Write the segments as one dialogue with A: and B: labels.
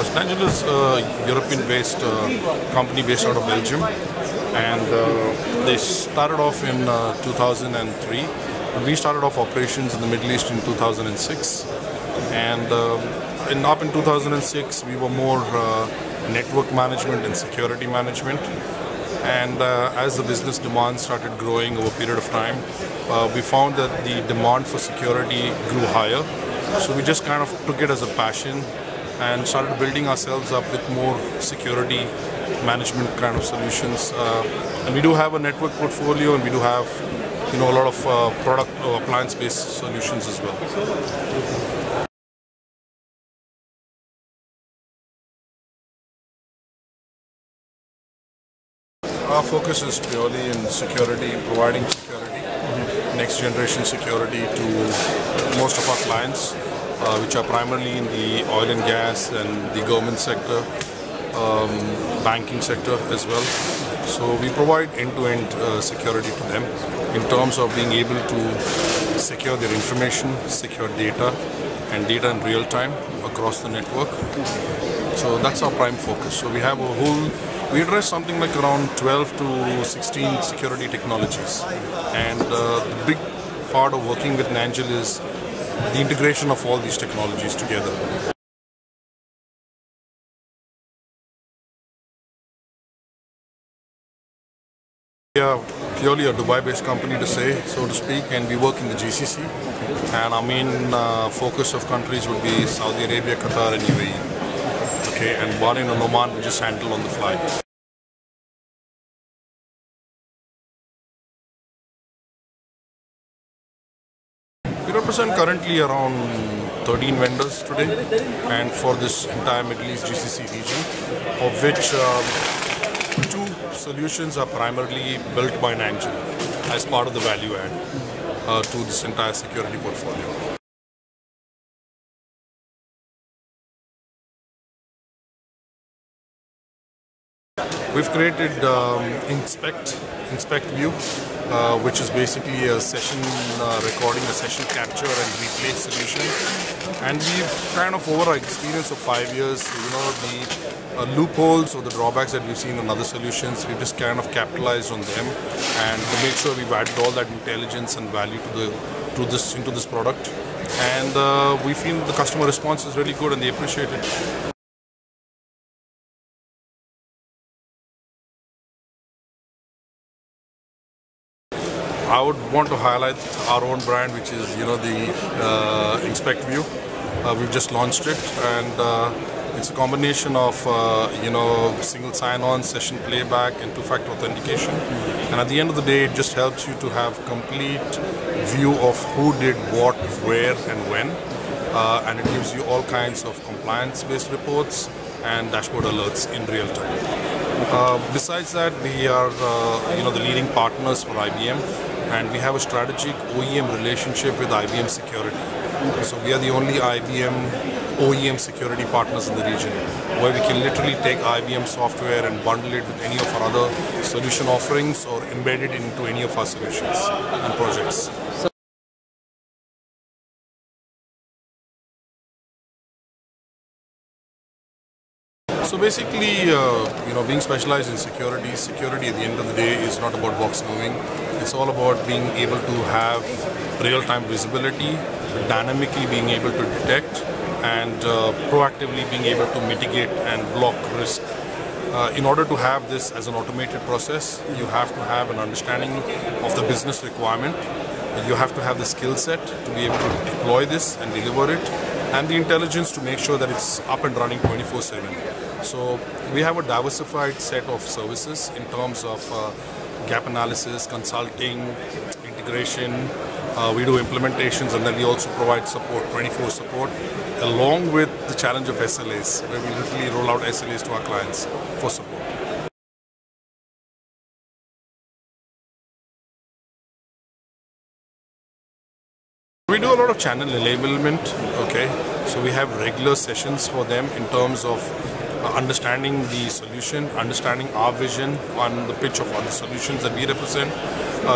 A: Nanjgel is a European-based company based out of Belgium, and they started off in 2003. And we started off operations in the Middle East in 2006, and up in 2006 we were more network management and security management. And as the business demand started growing over a period of time, we found that the demand for security grew higher. So we just kind of took it as a passion and started building ourselves up with more security management kind of solutions. And we do have a network portfolio, and we do have, a lot of product or appliance-based solutions as well. Our focus is purely in security, providing security, next generation security to most of our clients, which are primarily in the oil and gas and the government sector, banking sector as well. So we provide end-to-end security to them in terms of being able to secure their information, secure data, and data in real time across the network. So that's our prime focus. So we have we address something like around 12 to 16 security technologies. And the big part of working with Nanjgel is the integration of all these technologies together. We are purely a Dubai-based company so to speak, and we work in the GCC. And our main focus of countries would be Saudi Arabia, Qatar, and UAE. Okay, and Bahrain and Oman we just handle on the fly. We represent currently around 13 vendors today, and for this entire Middle East GCC region, of which 2 solutions are primarily built by Nanjgel as part of the value add to this entire security portfolio. We've created Inspect View, which is basically a session recording, a session capture and replay solution. And we've kind of, over our experience of 5 years, the loopholes or the drawbacks that we've seen in other solutions, we've just kind of capitalized on them and to make sure we've added all that intelligence and value into this product. And we feel the customer response is really good and they appreciate it. I would want to highlight our own brand, which is the Inspect View. We've just launched it, and it's a combination of single sign-on, session playback, and 2-factor authentication. And at the end of the day, it just helps you to have complete view of who did what, where, and when. And it gives you all kinds of compliance-based reports and dashboard alerts in real time. Besides that, we are the leading partners for IBM. And we have a strategic OEM relationship with IBM Security. So we are the only IBM OEM security partners in the region, where we can literally take IBM software and bundle it with any of our other solution offerings or embed it into any of our solutions and projects. So basically, being specialized in security at the end of the day is not about box moving. It's all about being able to have real-time visibility, dynamically being able to detect, and proactively being able to mitigate and block risk. In order to have this as an automated process, you have to have an understanding of the business requirement. You have to have the skill set to be able to deploy this and deliver it, and the intelligence to make sure that it's up and running 24/7. So we have a diversified set of services in terms of gap analysis, consulting, integration. We do implementations, and then we also provide support, 24 support, along with the challenge of SLAs, where we literally roll out SLAs to our clients for support. We do a lot of channel enablement, okay? So we have regular sessions for them in terms of understanding the solution, understanding our vision on the pitch of other solutions that we represent,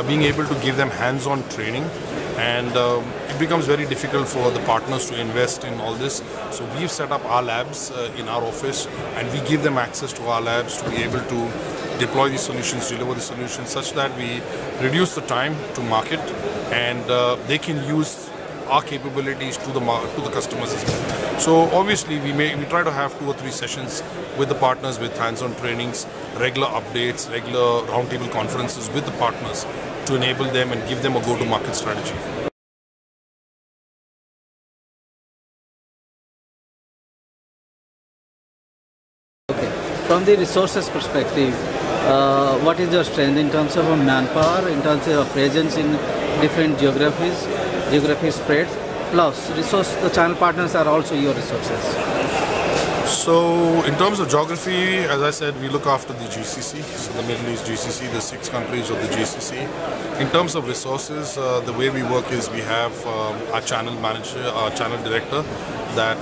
A: being able to give them hands-on training and it becomes very difficult for the partners to invest in all this. So we've set up our labs in our office, and we give them access to our labs to be able to deploy these solutions, deliver the solutions, such that we reduce the time to market, and they can use our capabilities to the customers as well. So obviously we try to have 2 or 3 sessions with the partners, with hands-on trainings, regular updates, regular roundtable conferences with the partners to enable them and give them a go-to-market strategy.
B: Okay. From the resources perspective, what is your strength in terms of manpower, in terms of presence in different geography spreads, plus the channel partners are also your resources?
A: So in terms of geography, as I said, we look after the GCC, so the Middle East GCC, the 6 countries of the GCC. In terms of resources, the way we work is we have our channel manager, our channel director, that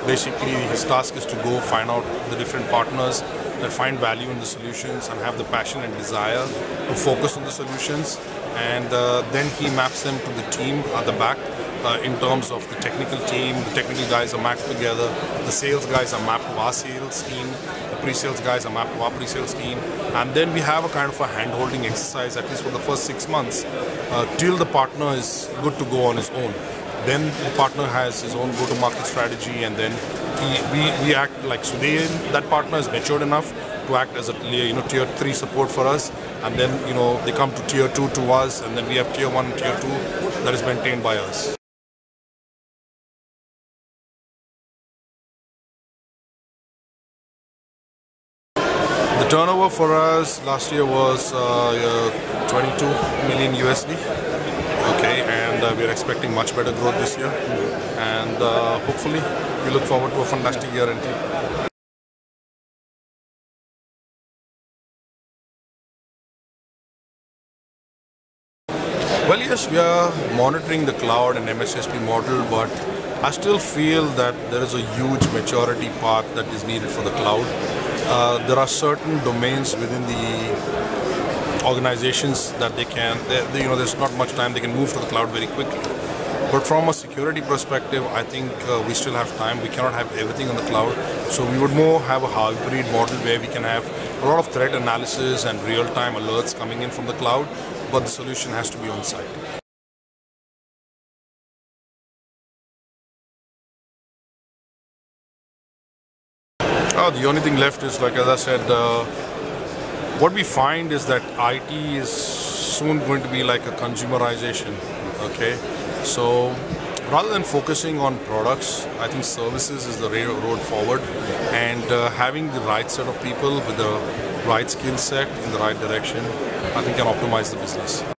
A: basically his task is to go find out the different partners that find value in the solutions and have the passion and desire to focus on the solutions, and then he maps them to the team at the back. In terms of the technical team, the technical guys are mapped together, the sales guys are mapped to our sales team, the pre-sales guys are mapped to our pre-sales team, and then we have a kind of a hand-holding exercise, at least for the first 6 months, till the partner is good to go on his own. Then the partner has his own go-to-market strategy, and then we act like, so that partner is matured enough to act as a tier 3 support for us, and then they come to tier 2 to us, and then we have tier 1 and tier 2 that is maintained by us. The turnover for us last year was 22 million USD. Okay, and we're expecting much better growth this year, and hopefully we look forward to a fantastic year end. Well, yes, we are monitoring the cloud and MSSP model, but I still feel that there is a huge maturity path that is needed for the cloud. There are certain domains within the organizations that there's not much time, they can move to the cloud very quickly. But from a security perspective, I think we still have time. We cannot have everything on the cloud. So we would more have a hybrid model where we can have a lot of threat analysis and real-time alerts coming in from the cloud, but the solution has to be on site. The only thing left is, like as I said, what we find is that IT is soon going to be like a consumerization. Okay, so rather than focusing on products, I think services is the road forward, and having the right set of people with the right skill set in the right direction, I think can optimize the business.